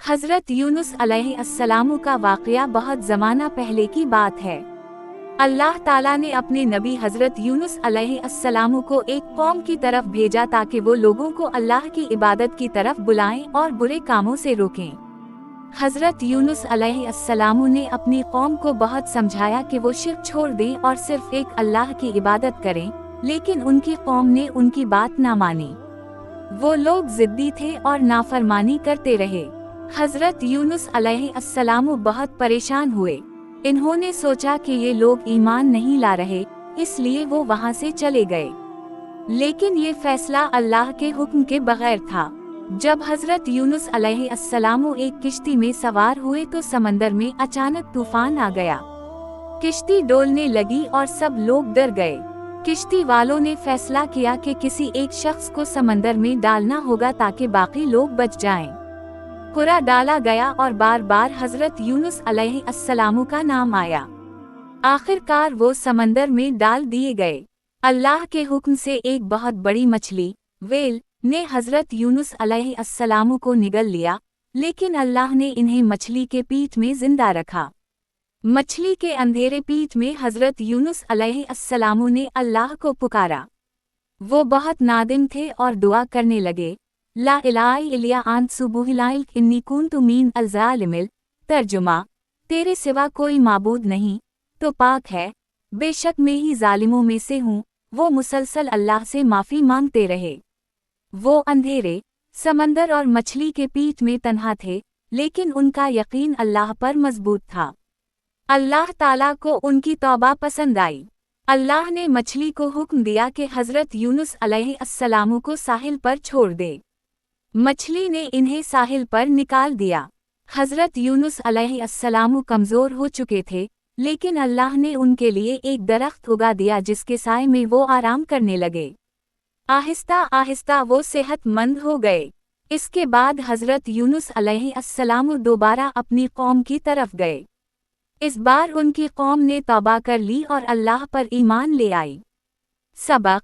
हजरत यूनुस अलैहिस्सलाम का वाक़या बहुत ज़माना पहले की बात है। अल्लाह ताला ने अपने नबी हजरत यूनुस अलैहिस्सलाम को एक कौम की तरफ भेजा ताकि वो लोगों को अल्लाह की इबादत की तरफ बुलाएं और बुरे कामों से रोकें। हजरत यूनुस अलैहिस्सलाम ने अपनी कौम को बहुत समझाया कि वो शिर्क छोड़ दें और सिर्फ एक अल्लाह की इबादत करें, लेकिन उनकी कौम ने उनकी बात ना मानी। वो लोग जिद्दी थे और नाफरमानी करते रहे। हजरत यूनुस अलैहिस्सलाम बहुत परेशान हुए। इन्होंने सोचा कि ये लोग ईमान नहीं ला रहे, इसलिए वो वहाँ से चले गए। लेकिन ये फैसला अल्लाह के हुक्म के बगैर था। जब हजरत यूनुस अलैहिस्सलाम एक किश्ती में सवार हुए तो समंदर में अचानक तूफान आ गया। किश्ती डोलने लगी और सब लोग डर गए। किश्ती वालों ने फैसला किया कि किसी एक शख्स को समंदर में डालना होगा ताकि बाकी लोग बच जाएं। कुरा डाला गया और बार बार हजरत यूनुस अलैहिस्सलाम का नाम आया। आखिरकार वो समंदर में डाल दिए गए। अल्लाह के हुक्म से एक बहुत बड़ी मछली, व्हेल, ने हजरत यूनुस अलैहिस्सलाम को निगल लिया, लेकिन अल्लाह ने इन्हें मछली के पेट में जिंदा रखा। मछली के अंधेरे पेट में हजरत यूनुस अलैहिस्सलाम ने अल्लाह को पुकारा। वो बहुत नादिम थे और दुआ करने लगे, ला इलाहा इल्ला अंत सुब्हानक इन्नी कुन्तु मिनल ज़ालिमीन। तर्जुमा, तेरे सिवा कोई माबूद नहीं, तो पाक है, बेशक मैं ही जालिमों में से हूँ। वो मुसलसल अल्लाह से माफ़ी मांगते रहे। वो अंधेरे, समंदर और मछली के पेट में तन्हा थे, लेकिन उनका यकीन अल्लाह पर मजबूत था। अल्लाह ताला को उनकी तौबा पसंद आई। अल्लाह ने मछली को हुक्म दिया कि हजरत यूनुस अलैहिस्सलाम को साहिल पर छोड़ दे। मछली ने इन्हें साहिल पर निकाल दिया। हजरत यूनुस अलैहिस्सलाम कमज़ोर हो चुके थे, लेकिन अल्लाह ने उनके लिए एक दरख्त उगा दिया जिसके साए में वो आराम करने लगे। आहिस्ता आहिस्ता वो सेहतमंद हो गए। इसके बाद हजरत यूनुस अलैहिस्सलाम दोबारा अपनी कौम की तरफ गए। इस बार उनकी कौम ने तौबा कर ली और अल्लाह पर ईमान ले आई। सबक: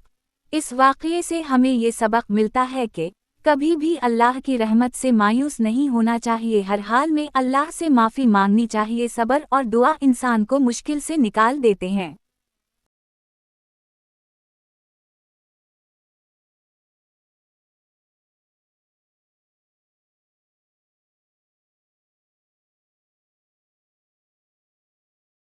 इस वाक़ये से हमें ये सबक मिलता है कि कभी भी अल्लाह की रहमत से मायूस नहीं होना चाहिए। हर हाल में अल्लाह से माफ़ी मांगनी चाहिए। सब्र और दुआ इंसान को मुश्किल से निकाल देते हैं।